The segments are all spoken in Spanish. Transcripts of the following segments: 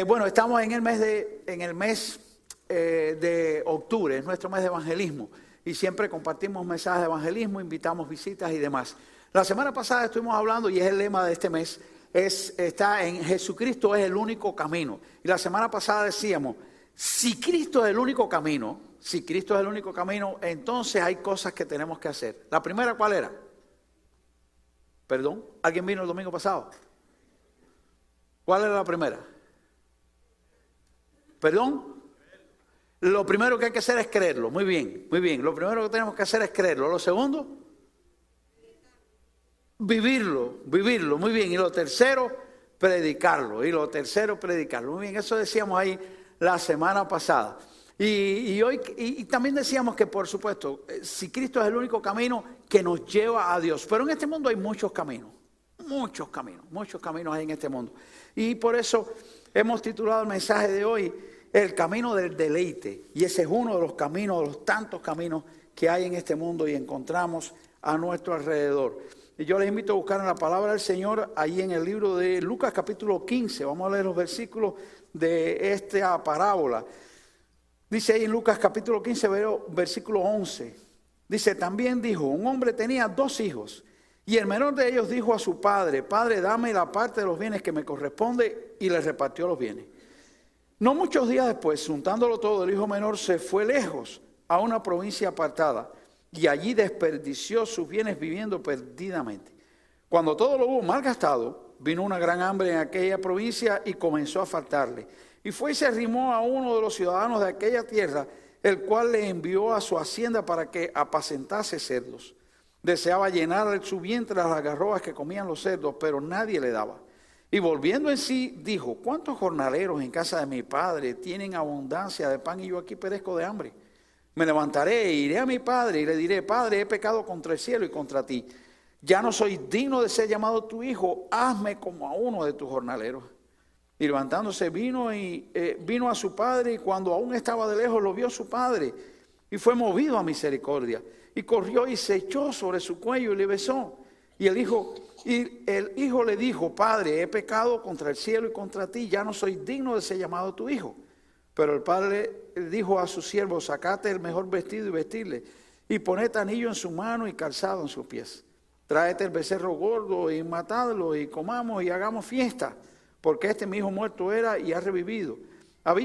Bueno, estamos en el mes de octubre, es nuestro mes de evangelismo. Y siempre compartimos mensajes de evangelismo, invitamos visitas y demás. La semana pasada estuvimos hablando, y es el lema de este mes, está en Jesucristo es el único camino. Y la semana pasada decíamos, si Cristo es el único camino, entonces hay cosas que tenemos que hacer. La primera, ¿cuál era? Perdón, ¿alguien vino el domingo pasado? ¿Cuál era la primera? ¿Perdón? Lo primero que hay que hacer es creerlo. Muy bien, muy bien. Lo primero que tenemos que hacer es creerlo. Lo segundo, vivirlo. Muy bien. Y lo tercero, predicarlo. Muy bien, eso decíamos ahí la semana pasada. Y hoy también decíamos que, por supuesto, si Cristo es el único camino que nos lleva a Dios. Pero en este mundo hay muchos caminos hay en este mundo. Y por eso hemos titulado el mensaje de hoy, el camino del deleite. Y ese es uno de los caminos, de los tantos caminos que hay en este mundo y encontramos a nuestro alrededor. Y yo les invito a buscar en la palabra del Señor, ahí en el libro de Lucas capítulo 15. Vamos a leer los versículos de esta parábola. Dice ahí en Lucas capítulo 15, versículo 11. Dice, también dijo, un hombre tenía 2 hijos. Y el menor de ellos dijo a su padre, Padre, dame la parte de los bienes que me corresponde, y le repartió los bienes. No muchos días después, juntándolo todo, el hijo menor se fue lejos a una provincia apartada y allí desperdició sus bienes viviendo perdidamente. Cuando todo lo hubo malgastado, vino una gran hambre en aquella provincia y comenzó a faltarle. Y fue y se arrimó a uno de los ciudadanos de aquella tierra, el cual le envió a su hacienda para que apacentase cerdos. Deseaba llenar su vientre las algarrobas que comían los cerdos, pero nadie le daba. Y volviendo en sí, dijo, ¿cuántos jornaleros en casa de mi padre tienen abundancia de pan y yo aquí perezco de hambre? Me levantaré e iré a mi padre y le diré, Padre, he pecado contra el cielo y contra ti. Ya no soy digno de ser llamado tu hijo, hazme como a uno de tus jornaleros. Y levantándose vino a su padre, y cuando aún estaba de lejos lo vio su padre, y fue movido a misericordia. Y corrió y se echó sobre su cuello y le besó. Y el hijo le dijo, Padre, he pecado contra el cielo y contra ti, ya no soy digno de ser llamado tu hijo. Pero el padre dijo a sus siervos, sacate el mejor vestido y vestirle, y poned anillo en su mano y calzado en sus pies. Tráete el becerro gordo y matadlo, y comamos y hagamos fiesta, porque mi hijo muerto era y ha revivido.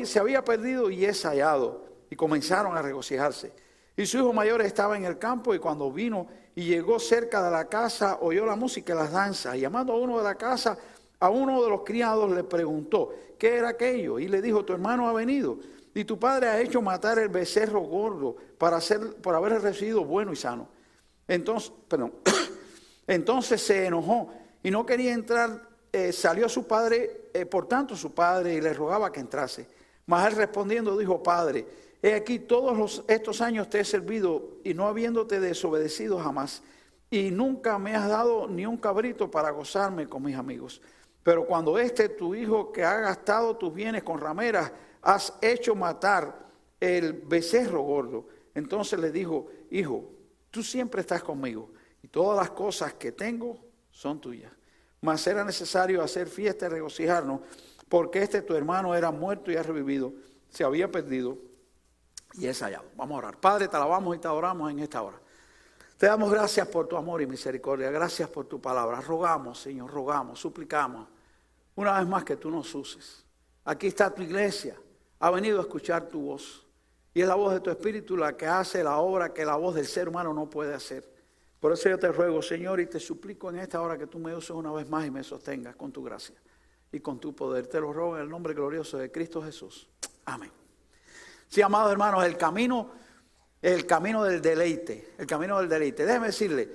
Se había perdido y es hallado. Y comenzaron a regocijarse. Y su hijo mayor estaba en el campo, y cuando vino y llegó cerca de la casa, oyó la música y las danzas. Y llamando a uno de la casa, a uno de los criados le preguntó, ¿qué era aquello? Y le dijo, tu hermano ha venido, y tu padre ha hecho matar el becerro gordo por haber recibido bueno y sano. Entonces se enojó y no quería entrar. Salió su padre, por tanto su padre, y le rogaba que entrase. Mas él respondiendo dijo, Padre, he aquí todos estos años te he servido y no habiéndote desobedecido jamás. Y nunca me has dado ni un cabrito para gozarme con mis amigos. Pero cuando tu hijo que ha gastado tus bienes con rameras, has hecho matar el becerro gordo. Entonces le dijo, hijo, tú siempre estás conmigo y todas las cosas que tengo son tuyas. Mas era necesario hacer fiesta y regocijarnos, porque tu hermano era muerto y ha revivido, se había perdido y es hallado. Vamos a orar. Padre, te alabamos y te adoramos en esta hora. Te damos gracias por tu amor y misericordia. Gracias por tu palabra. Rogamos, Señor, suplicamos una vez más que tú nos uses. Aquí está tu iglesia. Ha venido a escuchar tu voz. Y es la voz de tu Espíritu la que hace la obra que la voz del ser humano no puede hacer. Por eso yo te ruego, Señor, y te suplico en esta hora que tú me uses una vez más y me sostengas con tu gracia y con tu poder. Te lo ruego en el nombre glorioso de Cristo Jesús. Amén. Sí, amados hermanos, el camino del deleite. El camino del deleite. Déjeme decirle,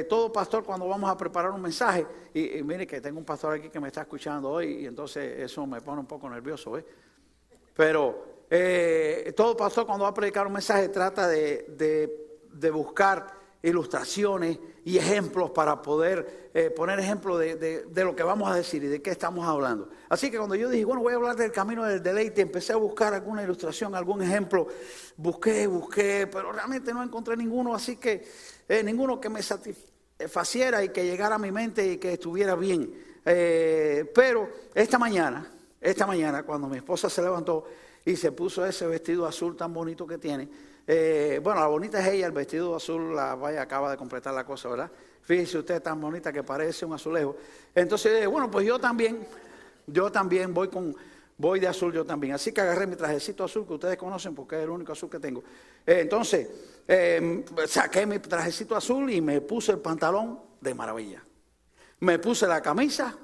todo pastor cuando vamos a preparar un mensaje, y mire que tengo un pastor aquí que me está escuchando hoy, y entonces eso me pone un poco nervioso, ¿ves? Pero todo pastor cuando va a predicar un mensaje trata de buscar ilustraciones y ejemplos para poder poner ejemplos de lo que vamos a decir y de qué estamos hablando. Así que cuando yo dije, bueno, voy a hablar del camino del deleite, empecé a buscar alguna ilustración, algún ejemplo, busqué, pero realmente no encontré ninguno, así que ninguno que me satisfaciera y que llegara a mi mente y que estuviera bien. Pero esta mañana esta mañana, cuando mi esposa se levantó y se puso ese vestido azul tan bonito que tiene. Bueno, la bonita es ella, el vestido azul, vaya, acaba de completar la cosa, ¿verdad? Fíjese usted, tan bonita que parece un azulejo. Entonces, bueno, pues yo también voy de azul yo también. Así que agarré mi trajecito azul que ustedes conocen porque es el único azul que tengo. Entonces, saqué mi trajecito azul y me puse el pantalón de maravilla. Me puse la camisa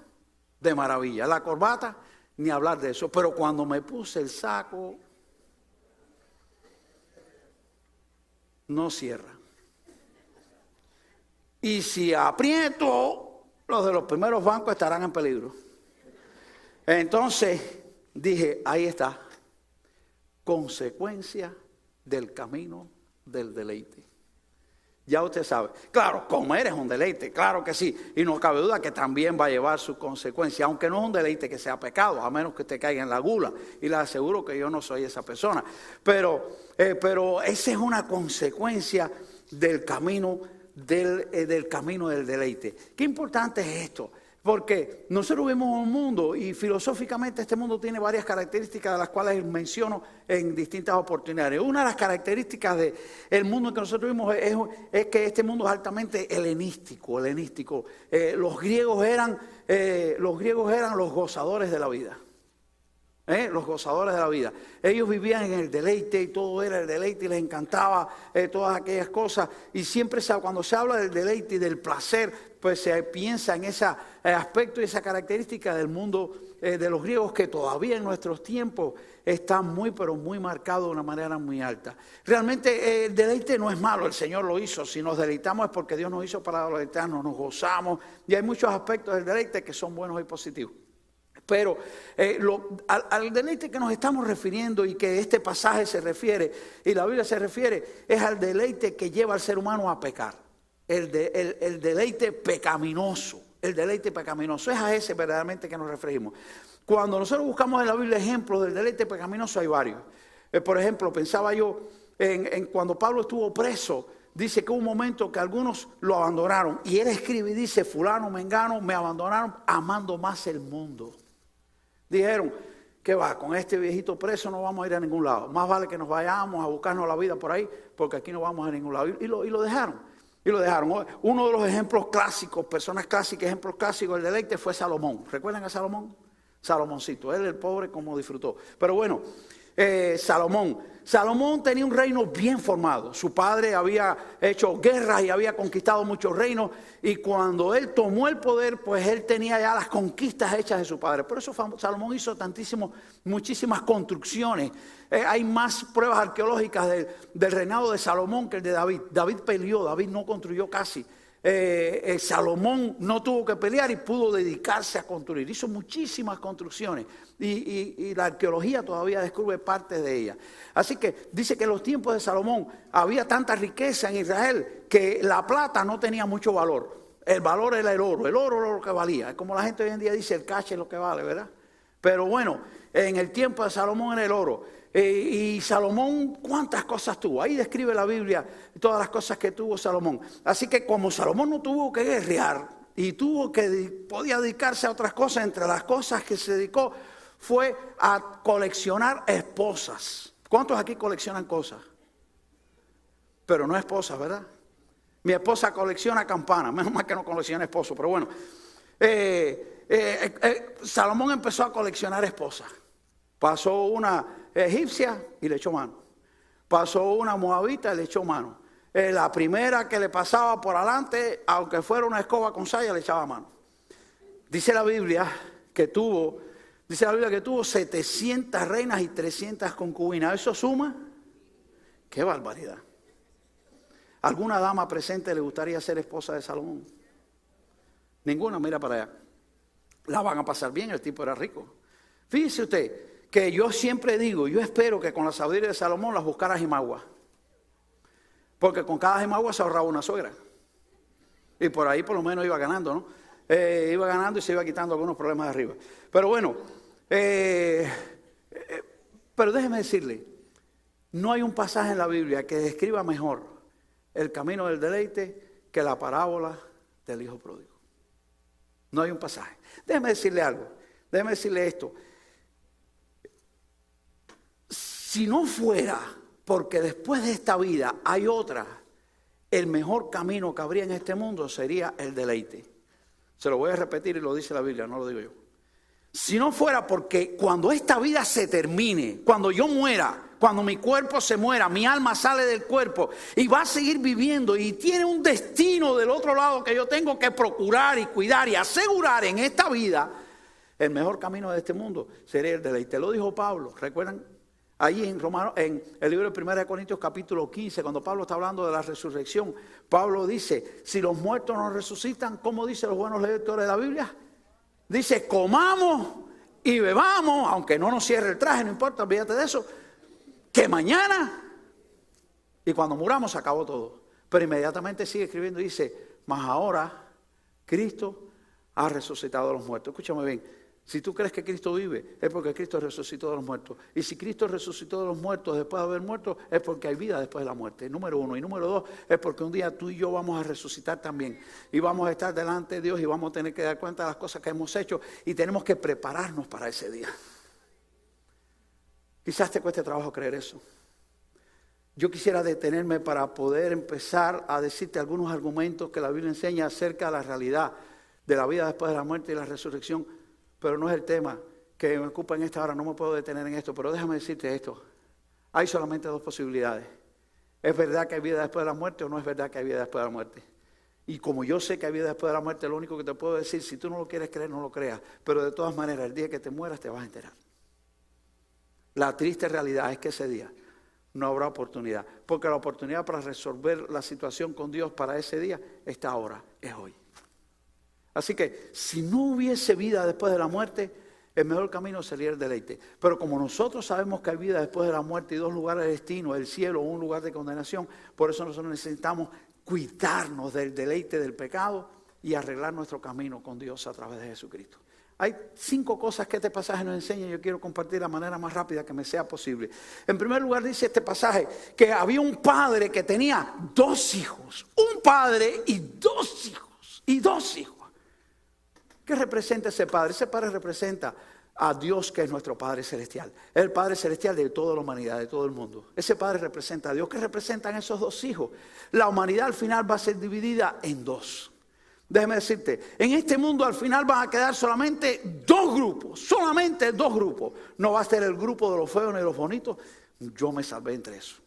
de maravilla, la corbata, ni hablar de eso. Pero cuando me puse el saco, no cierra. Y si aprieto, los de los primeros bancos estarán en peligro. Entonces dije, ahí está, consecuencia del camino del deleite. Ya usted sabe, claro, comer es un deleite, claro que sí, y no cabe duda que también va a llevar su consecuencia, aunque no es un deleite que sea pecado, a menos que usted caiga en la gula, y le aseguro que yo no soy esa persona, pero esa es una consecuencia del camino del camino del deleite. Qué importante es esto. Porque nosotros vivimos en un mundo y filosóficamente este mundo tiene varias características de las cuales menciono en distintas oportunidades. Una de las características del mundo que nosotros vivimos es que este mundo es altamente helenístico. Los griegos eran los gozadores de la vida. Los gozadores de la vida. Ellos vivían en el deleite y todo era el deleite y les encantaba todas aquellas cosas. Y siempre cuando se habla del deleite y del placer, pues se piensa en ese aspecto y esa característica del mundo de los griegos que todavía en nuestros tiempos está muy, pero muy marcado de una manera muy alta. Realmente el deleite no es malo, el Señor lo hizo. Si nos deleitamos es porque Dios nos hizo para deleitarnos, nos gozamos. Y hay muchos aspectos del deleite que son buenos y positivos. Pero al deleite que nos estamos refiriendo y que este pasaje se refiere y la Biblia se refiere es al deleite que lleva al ser humano a pecar. El deleite pecaminoso. El deleite pecaminoso es a ese verdaderamente que nos referimos. Cuando nosotros buscamos en la Biblia ejemplos del deleite pecaminoso hay varios. Por ejemplo, pensaba yo en cuando Pablo estuvo preso. Dice que hubo un momento que algunos lo abandonaron. Y él escribe y dice, fulano, mengano, me abandonaron amando más el mundo. Dijeron, ¿qué va? Con este viejito preso no vamos a ir a ningún lado. Más vale que nos vayamos a buscarnos la vida por ahí, porque aquí no vamos a ningún lado. Y lo dejaron. Uno de los ejemplos clásicos, personas clásicas, ejemplos clásicos del deleite fue Salomón. ¿Recuerdan a Salomón? Salomoncito, él el pobre como disfrutó. Pero bueno, Salomón tenía un reino bien formado. Su padre había hecho guerras y había conquistado muchos reinos. Y cuando él tomó el poder, pues él tenía ya las conquistas hechas de su padre. Por eso Salomón hizo muchísimas construcciones. Hay más pruebas arqueológicas del reinado de Salomón que el de David. David peleó, David no construyó casi. Salomón no tuvo que pelear y pudo dedicarse a construir. Hizo muchísimas construcciones y la arqueología todavía descubre parte de ellas. Así que dice que en los tiempos de Salomón había tanta riqueza en Israel que la plata no tenía mucho valor. El valor era el oro era lo que valía. Es como la gente hoy en día dice el cash es lo que vale, ¿verdad? Pero bueno, en el tiempo de Salomón era el oro. Y Salomón, ¿cuántas cosas tuvo? Ahí describe la Biblia todas las cosas que tuvo Salomón. Así que como Salomón no tuvo que guerrear y podía dedicarse a otras cosas, entre las cosas que se dedicó fue a coleccionar esposas. ¿Cuántos aquí coleccionan cosas? Pero no esposas, ¿verdad? Mi esposa colecciona campanas, menos mal que no colecciona esposos, pero bueno. Salomón empezó a coleccionar esposas. Pasó una egipcia y le echó mano. Pasó una moabita y le echó mano. La primera que le pasaba por adelante, aunque fuera una escoba con saya, le echaba mano. Dice la Biblia que tuvo 700 reinas y 300 concubinas. ¿Eso suma? ¡Qué barbaridad! ¿Alguna dama presente le gustaría ser esposa de Salomón? Ninguna, mira para allá. La van a pasar bien, el tipo era rico. Fíjese usted que yo siempre digo, yo espero que con la sabiduría de Salomón las buscara Jimagua. Porque con cada Jimagua se ahorraba una suegra. Y por ahí por lo menos iba ganando, ¿no? Iba ganando y se iba quitando algunos problemas de arriba. Pero bueno, pero déjeme decirle, no hay un pasaje en la Biblia que describa mejor el camino del deleite que la parábola del hijo pródigo. No hay un pasaje. Déjeme decirle algo, déjeme decirle esto. si no fuera porque después de esta vida hay otra, el mejor camino que habría en este mundo sería el deleite. Se lo voy a repetir y lo dice la Biblia, no lo digo yo. Si no fuera porque cuando esta vida se termine, cuando yo muera, cuando mi cuerpo se muera, mi alma sale del cuerpo y va a seguir viviendo y tiene un destino del otro lado que yo tengo que procurar y cuidar y asegurar en esta vida, el mejor camino de este mundo sería el deleite. Lo dijo Pablo, ¿recuerdan? Ahí en el libro de 1 Corintios capítulo 15, cuando Pablo está hablando de la resurrección, Pablo dice, si los muertos no resucitan, ¿cómo dicen los buenos lectores de la Biblia? Dice, comamos y bebamos, aunque no nos cierre el traje, no importa, olvídate de eso, que mañana, y cuando muramos se acabó todo. Pero inmediatamente sigue escribiendo y dice, mas ahora Cristo ha resucitado a los muertos. Escúchame bien. Si tú crees que Cristo vive, es porque Cristo resucitó de los muertos. Y si Cristo resucitó de los muertos después de haber muerto, es porque hay vida después de la muerte. Número uno. Y número dos, es porque un día tú y yo vamos a resucitar también. Y vamos a estar delante de Dios y vamos a tener que dar cuenta de las cosas que hemos hecho. Y tenemos que prepararnos para ese día. Quizás te cueste trabajo creer eso. Yo quisiera detenerme para poder empezar a decirte algunos argumentos que la Biblia enseña acerca de la realidad de la vida después de la muerte y la resurrección. Pero no es el tema que me ocupa en esta hora, no me puedo detener en esto, pero déjame decirte esto. Hay solamente dos posibilidades. ¿Es verdad que hay vida después de la muerte o no es verdad que hay vida después de la muerte? Y como yo sé que hay vida después de la muerte, lo único que te puedo decir, si tú no lo quieres creer, no lo creas. Pero de todas maneras, el día que te mueras te vas a enterar. La triste realidad es que ese día no habrá oportunidad. Porque la oportunidad para resolver la situación con Dios para ese día está ahora, es hoy. Así que si no hubiese vida después de la muerte, el mejor camino sería el deleite. Pero como nosotros sabemos que hay vida después de la muerte y dos lugares de destino, el cielo o un lugar de condenación, por eso nosotros necesitamos cuidarnos del deleite del pecado y arreglar nuestro camino con Dios a través de Jesucristo. Hay 5 cosas que este pasaje nos enseña y yo quiero compartir de la manera más rápida que me sea posible. En primer lugar dice este pasaje que había un padre que tenía 2 hijos. Un padre y 2 hijos. Y 2 hijos. ¿Qué representa ese padre? Ese padre representa a Dios, que es nuestro Padre Celestial. Es el Padre Celestial de toda la humanidad, de todo el mundo. Ese padre representa a Dios. ¿Qué representan esos 2 hijos? La humanidad al final va a ser dividida en 2. Déjame decirte, en este mundo al final van a quedar solamente 2 grupos. Solamente 2 grupos. No va a ser el grupo de los feos ni de los bonitos. Yo me salvé entre eso.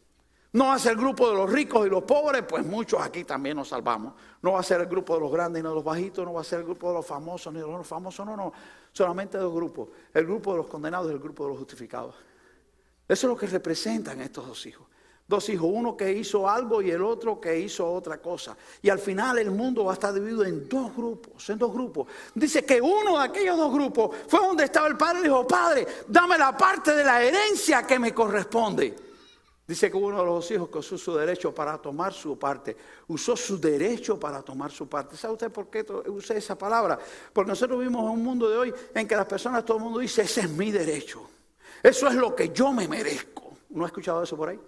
No va a ser el grupo de los ricos y los pobres, pues muchos aquí también nos salvamos. No va a ser el grupo de los grandes y no de los bajitos, no va a ser el grupo de los famosos ni de los famosos, no. Solamente 2 grupos. El grupo de los condenados y el grupo de los justificados. Eso es lo que representan estos 2 hijos. 2 hijos, uno que hizo algo y el otro que hizo otra cosa. Y al final el mundo va a estar dividido en 2 grupos, Dice que uno de aquellos 2 grupos fue donde estaba el padre y dijo, Padre, dame la parte de la herencia que me corresponde. Dice que uno de los hijos que usó su derecho para tomar su parte. Usó su derecho para tomar su parte. ¿Sabe usted por qué usé esa palabra? Porque nosotros vivimos en un mundo de hoy en que las personas, todo el mundo dice, ese es mi derecho. Eso es lo que yo me merezco. ¿No ha escuchado eso por ahí?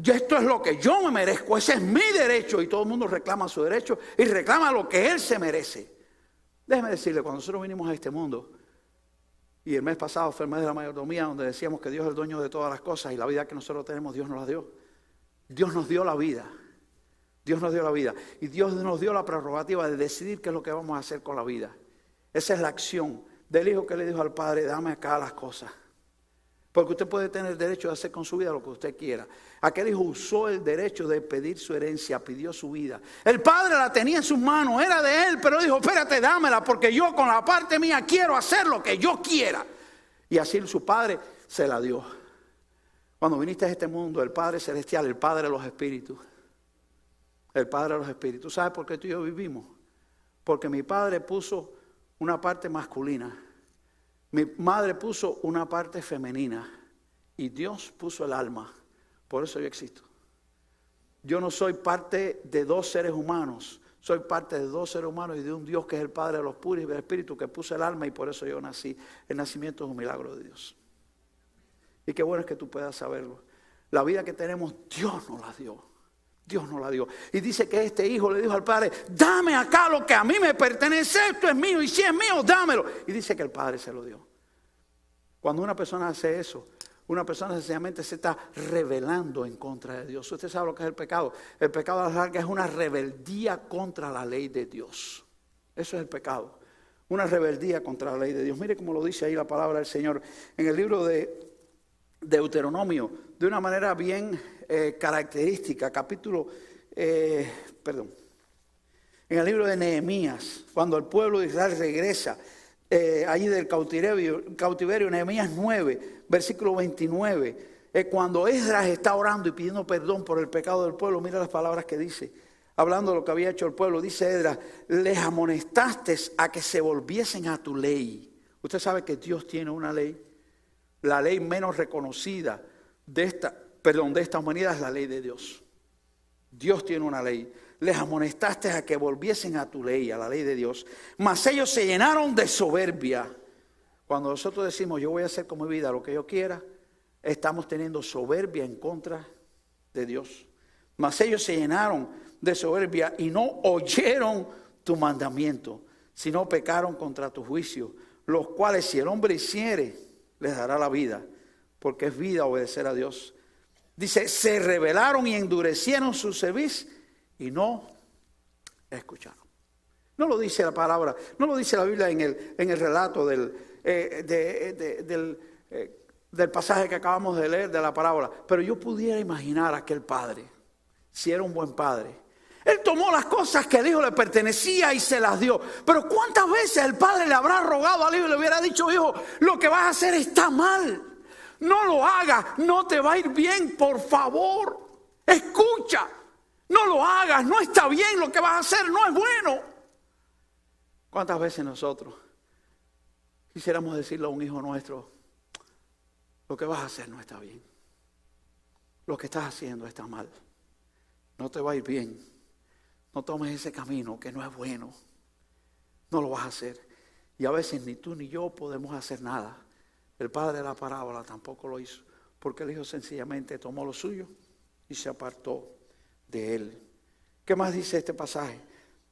Esto es lo que yo me merezco. Ese es mi derecho. Y todo el mundo reclama su derecho y reclama lo que él se merece. Déjeme decirle, cuando nosotros vinimos a este mundo, y el mes pasado fue el mes de la mayordomía, donde decíamos que Dios es el dueño de todas las cosas y la vida que nosotros tenemos, Dios nos la dio. Dios nos dio la vida. Dios nos dio la vida. Y Dios nos dio la prerrogativa de decidir qué es lo que vamos a hacer con la vida. Esa es la acción del hijo que le dijo al padre, dame acá las cosas. Porque usted puede tener el derecho de hacer con su vida lo que usted quiera. Aquel hijo usó el derecho de pedir su herencia, pidió su vida. El padre la tenía en sus manos, era de él, pero dijo, espérate, dámela, porque yo con la parte mía quiero hacer lo que yo quiera. Y así su padre se la dio. Cuando viniste a este mundo, el Padre Celestial, el Padre de los Espíritus, el Padre de los Espíritus, ¿sabes por qué tú y yo vivimos? Porque mi padre puso una parte masculina. Mi madre puso una parte femenina y Dios puso el alma. Por eso yo existo. Yo no soy parte de 2 seres humanos. Soy parte de 2 seres humanos y de un Dios que es el Padre de los puros y del Espíritu que puso el alma y por eso yo nací. El nacimiento es un milagro de Dios. Y qué bueno es que tú puedas saberlo. La vida que tenemos, Dios nos la dio. Dios nos la dio. Y dice que este hijo le dijo al padre, dame acá lo que a mí me pertenece, esto es mío y si es mío, dámelo. Y dice que el padre se lo dio. Cuando una persona hace eso, Una persona sencillamente se está rebelando en contra de Dios. Usted sabe lo que es el pecado. El pecado a la larga es una rebeldía contra la ley de Dios. Eso es el pecado. Una rebeldía contra la ley de Dios. Mire cómo lo dice ahí la palabra del Señor. En el libro de Deuteronomio, de una manera bien característica, en el libro de Nehemías, cuando el pueblo de Israel regresa allí del cautiverio, Nehemías 9, versículo 29, cuando Esdras está orando y pidiendo perdón por el pecado del pueblo, mira las palabras que dice, hablando de lo que había hecho el pueblo, dice Esdras, les amonestaste a que se volviesen a tu ley. Usted sabe que Dios tiene una ley. La ley menos reconocida de esta humanidad es la ley de Dios. Dios tiene una ley. Les amonestaste a que volviesen a tu ley, a la ley de Dios. Mas ellos se llenaron de soberbia. Cuando nosotros decimos, yo voy a hacer con mi vida lo que yo quiera, estamos teniendo soberbia en contra de Dios. Mas ellos se llenaron de soberbia y no oyeron tu mandamiento, sino pecaron contra tu juicio, los cuales si el hombre hiciere, les dará la vida, porque es vida obedecer a Dios. Dice, se rebelaron y endurecieron su cerviz y no escucharon. No lo dice la palabra, no lo dice la Biblia en el relato del pasaje que acabamos de leer de la parábola, pero yo pudiera imaginar a aquel padre, si era un buen padre. Él tomó las cosas que el hijo le pertenecía y se las dio. Pero ¿cuántas veces el padre le habrá rogado al hijo y le hubiera dicho, hijo, lo que vas a hacer está mal? No lo hagas, no te va a ir bien, por favor. Escucha, no lo hagas, no está bien lo que vas a hacer, no es bueno. ¿Cuántas veces nosotros quisiéramos decirle a un hijo nuestro, lo que vas a hacer no está bien? Lo que estás haciendo está mal, no te va a ir bien. No tomes ese camino que no es bueno. No lo vas a hacer. Y a veces ni tú ni yo podemos hacer nada. El padre de la parábola tampoco lo hizo. Porque el hijo sencillamente tomó lo suyo y se apartó de él. ¿Qué más dice este pasaje?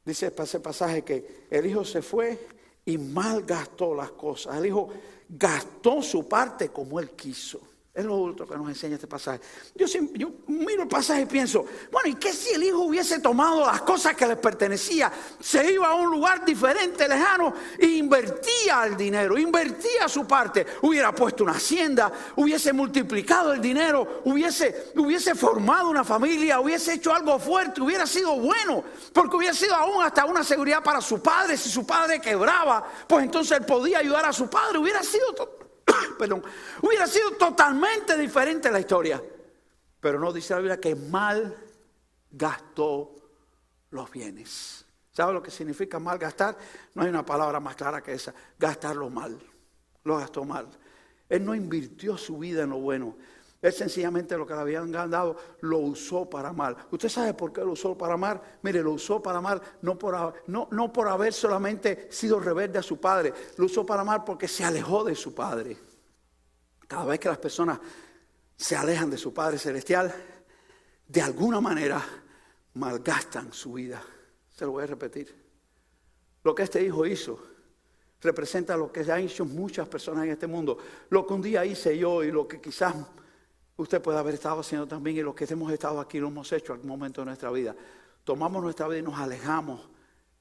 Dice ese pasaje que el hijo se fue y malgastó las cosas. El hijo gastó su parte como él quiso. Es lo otro que nos enseña este pasaje. Yo miro el pasaje y pienso, bueno, ¿y qué si el hijo hubiese tomado las cosas que les pertenecía? Se iba a un lugar diferente, lejano, e invertía el dinero, invertía su parte. Hubiera puesto una hacienda, hubiese multiplicado el dinero, hubiese formado una familia, hubiese hecho algo fuerte, hubiera sido bueno, porque hubiera sido aún hasta una seguridad para su padre. Si su padre quebraba, pues entonces él podía ayudar a su padre. Hubiera sido totalmente diferente la historia. Pero no dice la Biblia que mal gastó los bienes. ¿Sabe lo que significa mal gastar? No hay una palabra más clara que esa. Gastarlo mal. Lo gastó mal. Él no invirtió su vida en lo bueno. Él sencillamente lo que le habían dado lo usó para mal. ¿Usted sabe por qué lo usó para mal? Mire, lo usó para mal no por haber solamente sido rebelde a su padre. Lo usó para mal porque se alejó de su padre. Cada vez que las personas se alejan de su Padre Celestial, de alguna manera malgastan su vida. Se lo voy a repetir. Lo que este hijo hizo representa lo que ya han hecho muchas personas en este mundo. Lo que un día hice yo y lo que quizás usted puede haber estado haciendo también, y lo que hemos estado aquí lo hemos hecho en algún momento de nuestra vida. Tomamos nuestra vida y nos alejamos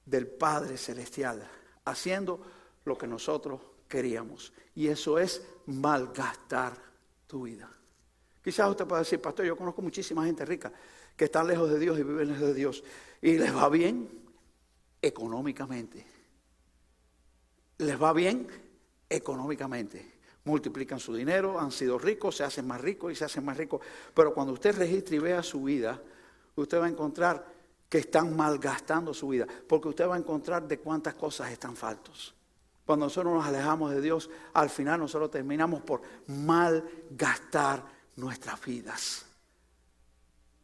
del Padre Celestial, haciendo lo que nosotros queríamos. Y eso es malgastar tu vida. Quizás usted pueda decir, pastor, yo conozco muchísima gente rica que están lejos de Dios y viven lejos de Dios. Y les va bien económicamente. Les va bien económicamente. Multiplican su dinero, han sido ricos, se hacen más ricos y se hacen más ricos. Pero cuando usted registre y vea su vida, usted va a encontrar que están malgastando su vida. Porque usted va a encontrar de cuántas cosas están faltos. Cuando nosotros nos alejamos de Dios, al final nosotros terminamos por malgastar nuestras vidas.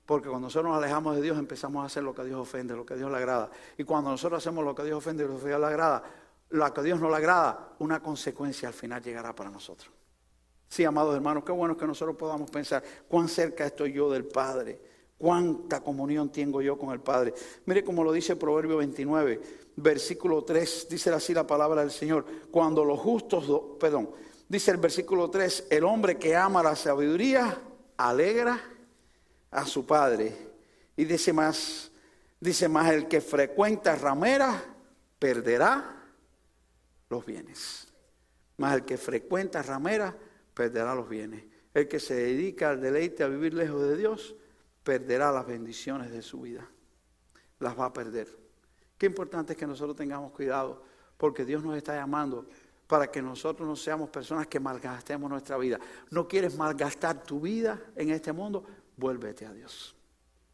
Porque cuando nosotros nos alejamos de Dios, empezamos a hacer lo que a Dios ofende, lo que a Dios le agrada. Y cuando nosotros hacemos lo que a Dios ofende y lo que a Dios le agrada, lo que a Dios no le agrada, una consecuencia al final llegará para nosotros. Sí, amados hermanos, qué bueno que nosotros podamos pensar cuán cerca estoy yo del Padre, cuánta comunión tengo yo con el Padre. Mire cómo lo dice Proverbio 29, versículo 3, dice así la palabra del Señor. Cuando los justos, Dice el versículo 3, el hombre que ama la sabiduría alegra a su padre. Y dice más, el que frecuenta rameras perderá los bienes. Mas el que frecuenta rameras perderá los bienes. El que se dedica al deleite a vivir lejos de Dios perderá las bendiciones de su vida. Las va a perder. Qué importante es que nosotros tengamos cuidado, porque Dios nos está llamando para que nosotros no seamos personas que malgastemos nuestra vida. ¿No quieres malgastar tu vida en este mundo? Vuélvete a Dios.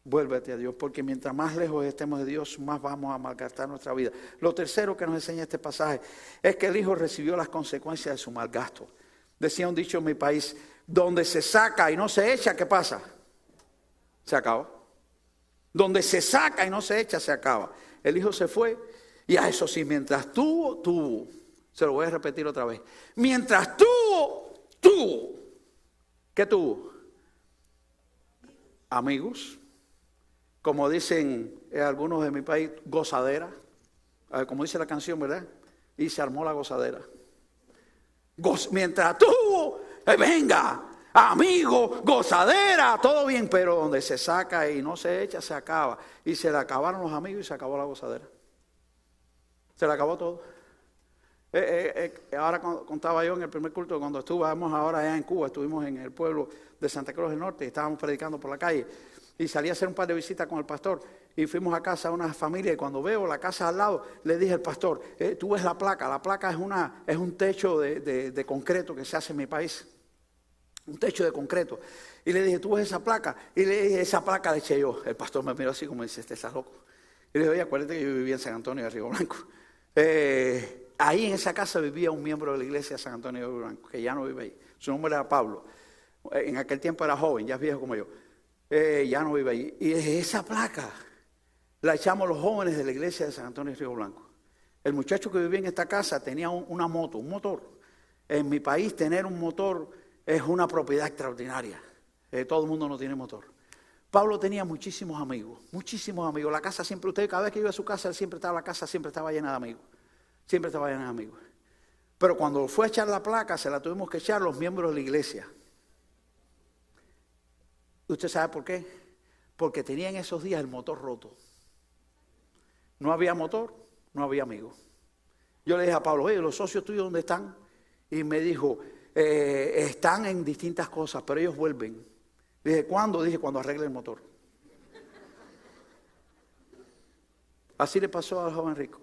Vuélvete a Dios, porque mientras más lejos estemos de Dios, más vamos a malgastar nuestra vida. Lo tercero que nos enseña este pasaje es que el hijo recibió las consecuencias de su malgasto. Decía un dicho en mi país, donde se saca y no se echa, ¿qué pasa? Se acaba. Donde se saca y no se echa, se acaba. El hijo se fue y a eso sí, mientras tuvo. Se lo voy a repetir otra vez. Mientras tuvo. ¿Qué tuvo? Amigos. Como dicen algunos de mi país, gozadera. Como dice la canción, ¿verdad? Y se armó la gozadera. Mientras tuvo, venga, amigo, gozadera, todo bien. Pero donde se saca y no se echa, se acaba. Y se le acabaron los amigos y se acabó la gozadera. Se le acabó todo. Ahora contaba yo en el primer culto, cuando estuvimos ahora allá en Cuba, estuvimos en el pueblo de Santa Cruz del Norte y estábamos predicando por la calle y salí a hacer un par de visitas con el pastor y fuimos a casa de una familia y cuando veo la casa al lado le dije al pastor, tú ves la placa es un techo de concreto que se hace en mi país, un techo de concreto, y le dije, ¿tú ves esa placa? Y le dije, esa placa la eché yo. El pastor me miró así como dice, estás loco. Y le dije, oye, acuérdate que yo vivía en San Antonio de Río Blanco. Ahí en esa casa vivía un miembro de la iglesia de San Antonio de Río Blanco, que ya no vive ahí. Su nombre era Pablo. En aquel tiempo era joven, ya es viejo como yo. Ya no vive ahí. Y esa placa la echamos los jóvenes de la iglesia de San Antonio de Río Blanco. El muchacho que vivía en esta casa tenía una moto, un motor. En mi país tener un motor es una propiedad extraordinaria. Todo el mundo no tiene motor. Pablo tenía muchísimos amigos. La casa siempre, usted cada vez que iba a su casa, la casa siempre estaba llena de amigos. Siempre estaba llena de amigos. Pero cuando fue a echar la placa, se la tuvimos que echar los miembros de la iglesia. ¿Usted sabe por qué? Porque tenía en esos días el motor roto. No había motor, no había amigos. Yo le dije a Pablo, oye, ¿los socios tuyos dónde están? Y me dijo, están en distintas cosas, pero ellos vuelven. Dije, ¿cuándo? Dije, cuando arregle el motor. Así le pasó al joven rico.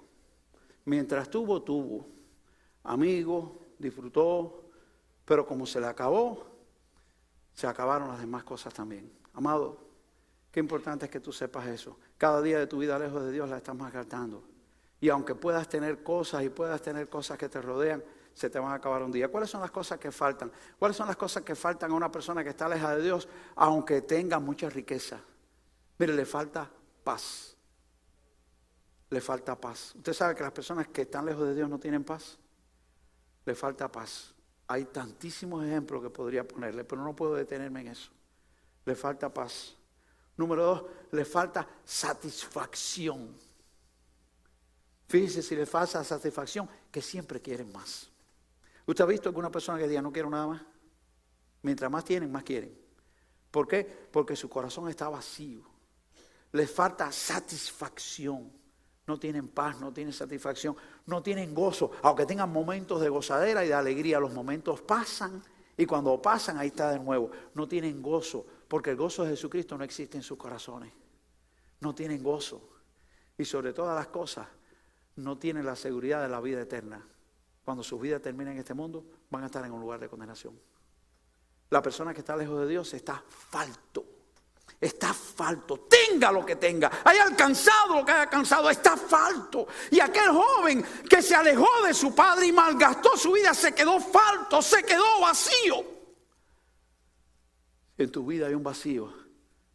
Mientras tuvo amigos, disfrutó, pero como se le acabó, se acabaron las demás cosas también. Amado, qué importante es que tú sepas eso. Cada día de tu vida lejos de Dios la estás malgastando. Y aunque puedas tener cosas que te rodean, se te van a acabar un día. ¿Cuáles son las cosas que faltan? ¿Cuáles son las cosas que faltan a una persona que está alejada de Dios, aunque tenga mucha riqueza? Mire, le falta paz. Le falta paz. Usted sabe que las personas que están lejos de Dios no tienen paz. Le falta paz. Hay tantísimos ejemplos que podría ponerle, pero no puedo detenerme en eso. Le falta paz. Número 2, le falta satisfacción. Fíjese, si le falta satisfacción, que siempre quieren más. ¿Usted ha visto alguna persona que diga, no quiero nada más? Mientras más tienen, más quieren. ¿Por qué? Porque su corazón está vacío. Les falta satisfacción. No tienen paz, no tienen satisfacción, no tienen gozo. Aunque tengan momentos de gozadera y de alegría, los momentos pasan y cuando pasan, ahí está de nuevo. No tienen gozo, porque el gozo de Jesucristo no existe en sus corazones. No tienen gozo. Y sobre todas las cosas, no tienen la seguridad de la vida eterna. Cuando su vida termine en este mundo, van a estar en un lugar de condenación. La persona que está lejos de Dios está falto. Está falto, tenga lo que tenga, haya alcanzado lo que haya alcanzado, está falto. Y aquel joven que se alejó de su padre y malgastó su vida, se quedó falto, se quedó vacío. En tu vida hay un vacío,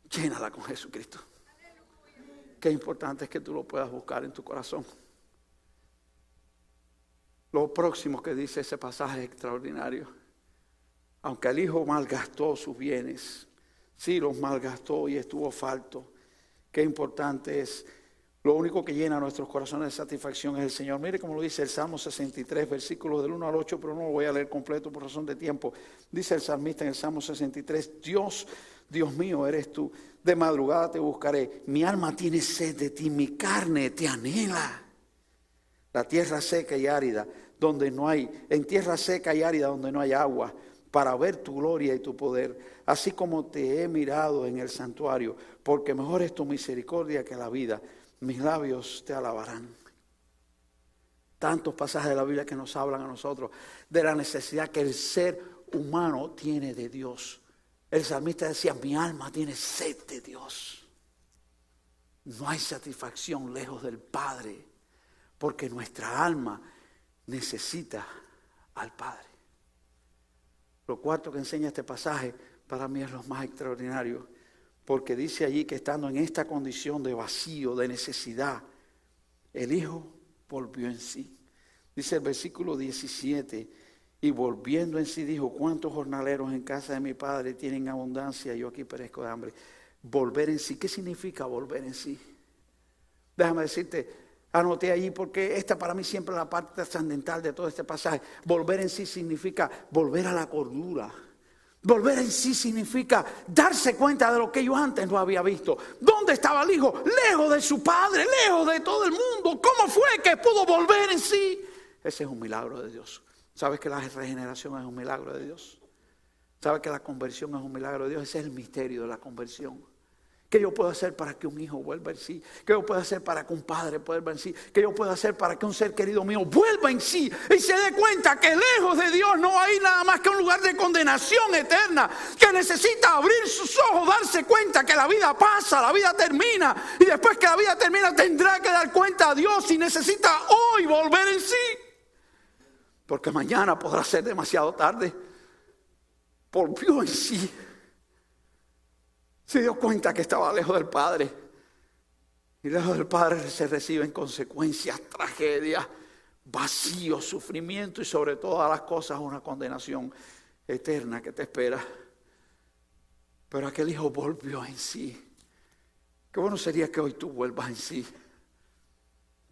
llénala con Jesucristo. Qué importante es que tú lo puedas buscar en tu corazón. Lo próximo que dice ese pasaje es extraordinario. Aunque el hijo malgastó sus bienes, sí los malgastó y estuvo falto. Qué importante es Lo único que llena nuestros corazones de satisfacción es el Señor. Mire cómo lo dice el Salmo 63, versículos del 1 al 8, pero no lo voy a leer completo por razón de tiempo. Dice el salmista en el Salmo 63, Dios mío, eres tú. De madrugada te buscaré. Mi alma tiene sed de ti, mi carne te anhela. La tierra seca y árida, en tierra seca y árida donde no hay agua, para ver tu gloria y tu poder, así como te he mirado en el santuario, porque mejor es tu misericordia que la vida. Mis labios te alabarán. Tantos pasajes de la Biblia que nos hablan a nosotros de la necesidad que el ser humano tiene de Dios. El salmista decía, mi alma tiene sed de Dios. No hay satisfacción lejos del Padre, porque nuestra alma necesita al Padre. Lo cuarto que enseña este pasaje para mí es lo más extraordinario, porque dice allí que estando en esta condición de vacío, de necesidad, el Hijo volvió en sí. Dice el versículo 17, y volviendo en sí dijo, ¿cuántos jornaleros en casa de mi padre tienen abundancia y yo aquí perezco de hambre? Volver en sí, ¿qué significa volver en sí? Déjame decirte, anoté allí porque esta para mí siempre es la parte trascendental de todo este pasaje. Volver en sí significa volver a la cordura. Volver en sí significa darse cuenta de lo que yo antes no había visto. ¿Dónde estaba el Hijo? Lejos de su Padre, lejos de todo el mundo. ¿Cómo fue que pudo volver en sí? Ese es un milagro de Dios. ¿Sabes que la regeneración es un milagro de Dios? ¿Sabes que la conversión es un milagro de Dios? Ese es el misterio de la conversión. ¿Qué yo puedo hacer para que un hijo vuelva en sí? ¿Qué yo puedo hacer para que un padre vuelva en sí? ¿Qué yo puedo hacer para que un ser querido mío vuelva en sí? Y se dé cuenta que lejos de Dios no hay nada más que un lugar de condenación eterna. Que necesita abrir sus ojos, darse cuenta que la vida pasa, la vida termina. Y después que la vida termina tendrá que dar cuenta a Dios y necesita hoy volver en sí. Porque mañana podrá ser demasiado tarde. Volvió en sí. Se dio cuenta que estaba lejos del Padre. Y lejos del Padre se reciben consecuencias, tragedias, vacío, sufrimiento y sobre todas las cosas una condenación eterna que te espera. Pero aquel hijo volvió en sí. Qué bueno sería que hoy tú vuelvas en sí.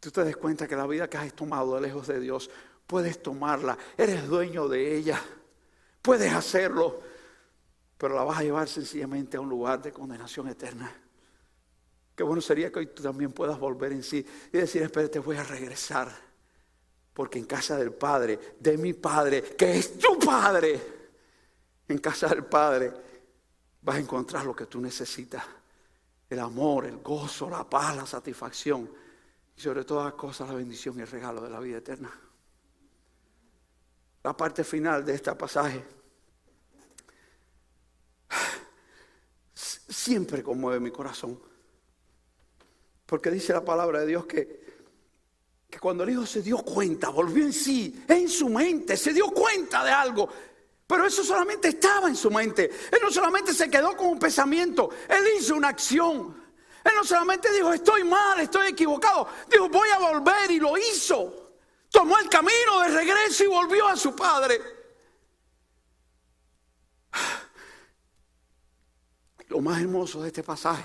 Tú te des cuenta que la vida que has tomado de lejos de Dios, puedes tomarla. Eres dueño de ella. Puedes hacerlo. Pero la vas a llevar sencillamente a un lugar de condenación eterna. Qué bueno sería que hoy tú también puedas volver en sí y decir, espérate, voy a regresar. Porque en casa del Padre, de mi Padre, que es tu Padre, en casa del Padre vas a encontrar lo que tú necesitas. El amor, el gozo, la paz, la satisfacción. Y sobre todas las cosas, la bendición y el regalo de la vida eterna. La parte final de este pasaje siempre conmueve mi corazón. Porque dice la palabra de Dios que cuando el Hijo se dio cuenta, volvió en sí, en su mente, se dio cuenta de algo. Pero eso solamente estaba en su mente. Él no solamente se quedó con un pensamiento, él hizo una acción. Él no solamente dijo, estoy mal, estoy equivocado. Dijo, voy a volver, y lo hizo. Tomó el camino de regreso y volvió a su Padre. Lo más hermoso de este pasaje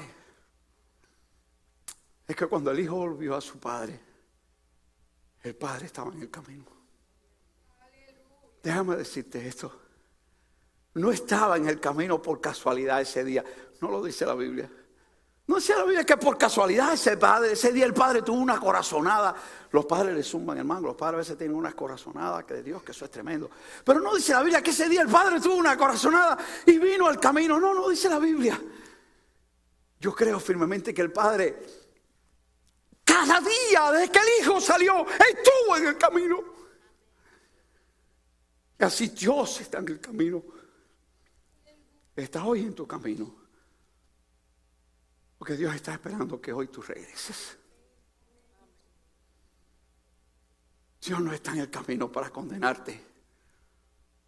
es que cuando el Hijo volvió a su Padre, el Padre estaba en el camino. Déjame decirte esto. No estaba en el camino por casualidad ese día. No lo dice la Biblia. No dice la Biblia que por casualidad ese día el Padre tuvo una corazonada. Los padres le zumban, hermano. Los padres a veces tienen unas corazonadas que de Dios, que eso es tremendo. Pero no dice la Biblia que ese día el Padre tuvo una corazonada y vino al camino. No dice la Biblia. Yo creo firmemente que el Padre, cada día desde que el Hijo salió, estuvo en el camino. Y así Dios está en el camino. Está hoy en tu camino. Porque Dios está esperando que hoy tú regreses. Dios no está en el camino para condenarte.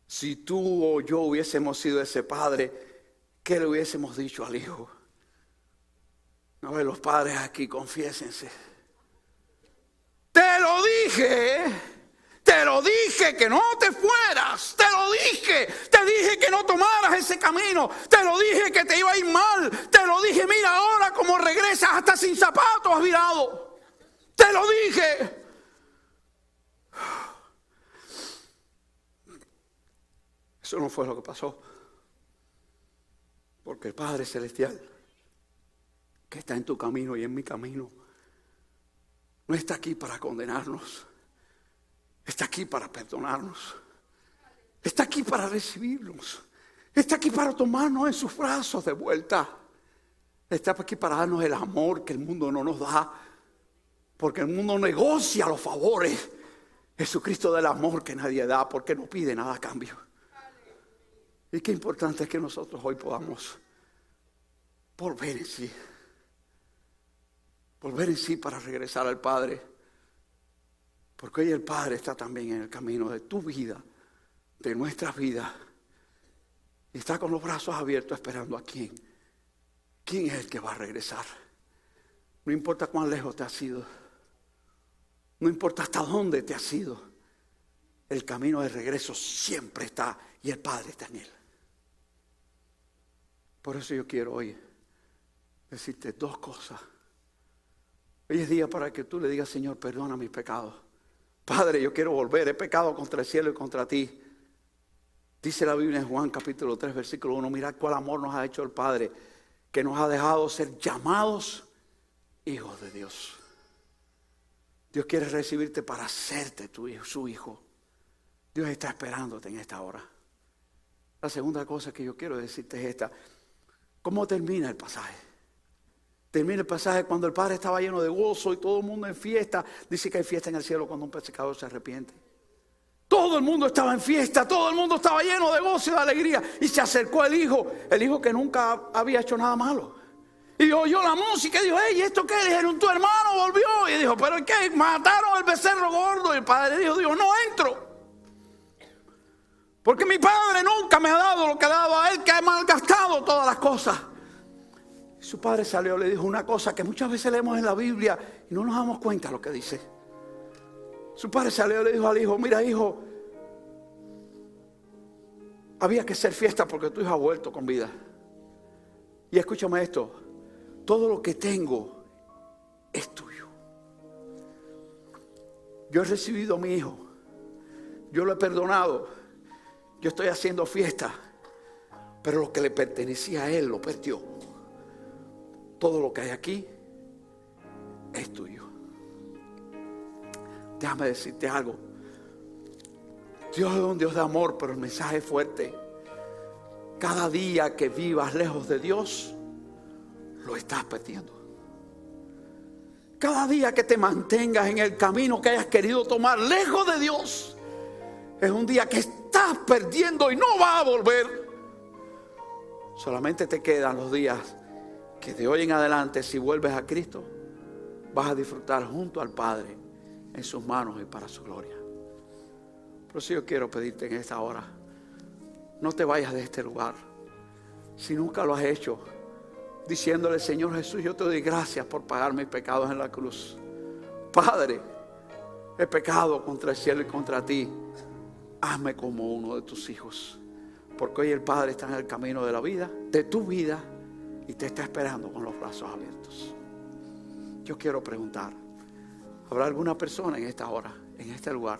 Si tú o yo hubiésemos sido ese padre, ¿qué le hubiésemos dicho al hijo? A ver, los padres aquí, confiésense. Te lo dije que no te fueras, te dije que no tomaras ese camino, te lo dije que te iba a ir mal, te lo dije, mira ahora cómo regresas hasta sin zapatos has virado. Te lo dije. Eso no fue lo que pasó. Porque el Padre Celestial, que está en tu camino y en mi camino, no está aquí para condenarnos. Está aquí para perdonarnos. Está aquí para recibirnos. Está aquí para tomarnos en sus brazos de vuelta. Está aquí para darnos el amor que el mundo no nos da. Porque el mundo negocia los favores. Jesucristo da el amor que nadie da porque no pide nada a cambio. Y qué importante es que nosotros hoy podamos volver en sí. Volver en sí para regresar al Padre. Porque hoy el Padre está también en el camino de tu vida, de nuestras vidas. Y está con los brazos abiertos esperando a quién. ¿Quién es el que va a regresar? No importa cuán lejos te has ido. No importa hasta dónde te has ido. El camino de regreso siempre está y el Padre está en él. Por eso yo quiero hoy decirte dos cosas. Hoy es día para que tú le digas, Señor, perdona mis pecados. Padre, yo quiero volver, he pecado contra el cielo y contra ti. Dice la Biblia en Juan capítulo 3, versículo 1, mirad cuál amor nos ha hecho el Padre, que nos ha dejado ser llamados hijos de Dios. Dios quiere recibirte para hacerte tu hijo, su hijo. Dios está esperándote en esta hora. La segunda cosa que yo quiero decirte es esta. ¿Cómo termina el pasaje? Termina el pasaje cuando el Padre estaba lleno de gozo y todo el mundo en fiesta. Dice que hay fiesta en el cielo cuando un pecador se arrepiente. Todo el mundo estaba en fiesta, todo el mundo estaba lleno de gozo y de alegría. Y se acercó el hijo que nunca había hecho nada malo. Y oyó la música y dijo, hey, ¿esto qué? Dijeron, tu hermano volvió. Y dijo, ¿pero qué? Mataron al becerro gordo. Y el padre dijo, no entro. Porque mi padre nunca me ha dado lo que ha dado a él, que ha malgastado todas las cosas. Y su padre salió y le dijo una cosa que muchas veces leemos en la Biblia y no nos damos cuenta de lo que dice. Su padre salió y le dijo al hijo, mira hijo, había que hacer fiesta porque tu hijo ha vuelto con vida. Y escúchame esto, todo lo que tengo es tuyo. Yo he recibido a mi hijo, yo lo he perdonado, yo estoy haciendo fiesta, pero lo que le pertenecía a él lo perdió. Todo lo que hay aquí es tuyo. Déjame decirte algo. Dios es un Dios de amor, pero el mensaje es fuerte. Cada día que vivas lejos de Dios, lo estás perdiendo. Cada día que te mantengas en el camino que hayas querido tomar lejos de Dios, es un día que estás perdiendo y no va a volver. Solamente te quedan los días que de hoy en adelante, si vuelves a Cristo, vas a disfrutar junto al Padre en sus manos y para su gloria. Por eso yo quiero pedirte en esta hora, no te vayas de este lugar si nunca lo has hecho, diciéndole, Señor Jesús, yo te doy gracias por pagar mis pecados en la cruz. Padre, he pecado contra el cielo y contra ti. Hazme como uno de tus hijos. Porque hoy el Padre está en el camino de la vida, de tu vida, y te está esperando con los brazos abiertos. Yo quiero preguntar, ¿habrá alguna persona en esta hora, en este lugar,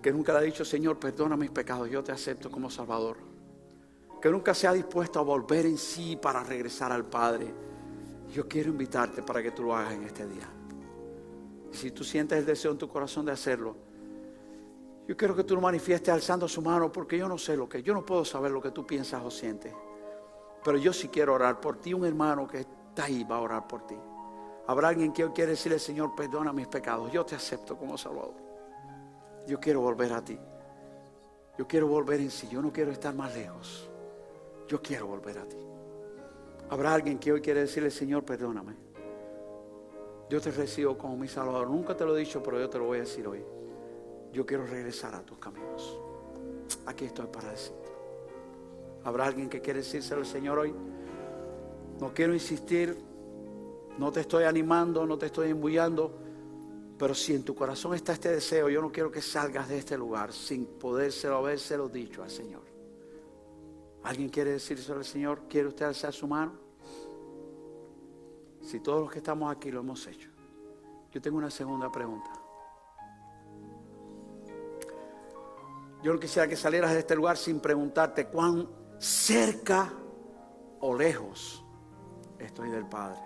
que nunca le ha dicho, Señor, perdona mis pecados, yo te acepto como Salvador? Que nunca se ha dispuesto a volver en sí para regresar al Padre. Yo quiero invitarte para que tú lo hagas en este día. Y si tú sientes el deseo en tu corazón de hacerlo, yo quiero que tú lo manifiestes alzando su mano, porque yo no puedo saber lo que tú piensas o sientes. Pero yo sí quiero orar por ti. Un hermano que está ahí va a orar por ti. Habrá alguien que hoy quiere decirle, Señor, perdona mis pecados, yo te acepto como Salvador. Yo quiero volver a ti. Yo quiero volver en sí. Yo no quiero estar más lejos. Yo quiero volver a ti. Habrá alguien que hoy quiere decirle, Señor, perdóname. Yo te recibo como mi Salvador. Nunca te lo he dicho, pero yo te lo voy a decir hoy. Yo quiero regresar a tus caminos. Aquí estoy para decirte. ¿Habrá alguien que quiere decírselo al Señor hoy? No quiero insistir, no te estoy animando, no te estoy embullando, pero si en tu corazón está este deseo, yo no quiero que salgas de este lugar sin podérselo habérselo dicho al Señor. ¿Alguien quiere decírselo al Señor? ¿Quiere usted alzar su mano? Si todos los que estamos aquí lo hemos hecho, Yo tengo una segunda pregunta. Yo no quisiera que salieras de este lugar sin preguntarte cuán cerca o lejos estoy del Padre.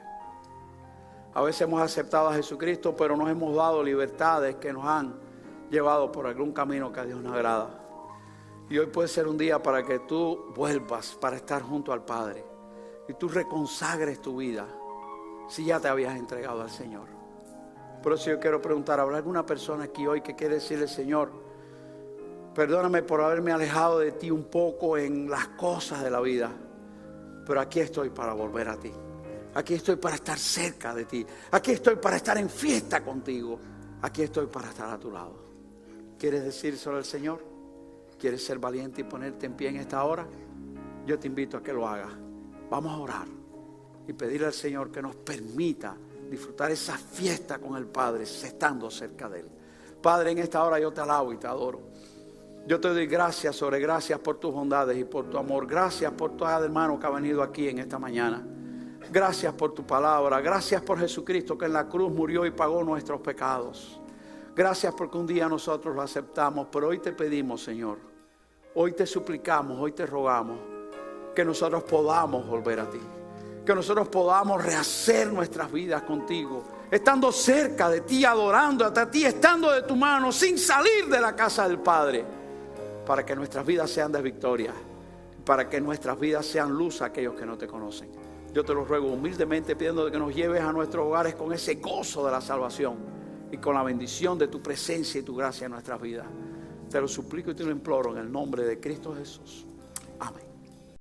A veces hemos aceptado a Jesucristo, pero nos hemos dado libertades que nos han llevado por algún camino que a Dios no agrada. Y hoy puede ser un día para que tú vuelvas para estar junto al Padre y tú reconsagres tu vida si ya te habías entregado al Señor. Por eso yo quiero preguntar, ¿habrá alguna persona aquí hoy que quiere decirle: Señor, perdóname por haberme alejado de ti un poco en las cosas de la vida, pero aquí estoy para volver a ti? Aquí estoy para estar cerca de ti. Aquí estoy para estar en fiesta contigo. Aquí estoy para estar a tu lado. ¿Quieres decírselo al Señor? ¿Quieres ser valiente y ponerte en pie en esta hora? Yo te invito a que lo hagas. Vamos a orar y pedirle al Señor que nos permita disfrutar esa fiesta con el Padre, estando cerca de Él. Padre, en esta hora yo te alabo y te adoro. Yo te doy gracias sobre gracias por tus bondades y por tu amor. Gracias por todo hermano que ha venido aquí en esta mañana. Gracias por tu palabra. Gracias por Jesucristo que en la cruz murió y pagó nuestros pecados. Gracias porque un día nosotros lo aceptamos, pero hoy te pedimos, Señor, hoy te suplicamos, hoy te rogamos que nosotros podamos volver a ti, que nosotros podamos rehacer nuestras vidas contigo, estando cerca de ti, adorando hasta ti, estando de tu mano, sin salir de la casa del Padre, para que nuestras vidas sean de victoria, para que nuestras vidas sean luz a aquellos que no te conocen. Yo te lo ruego humildemente, pidiendo que nos lleves a nuestros hogares con ese gozo de la salvación y con la bendición de tu presencia y tu gracia en nuestras vidas. Te lo suplico y te lo imploro en el nombre de Cristo Jesús. Amén.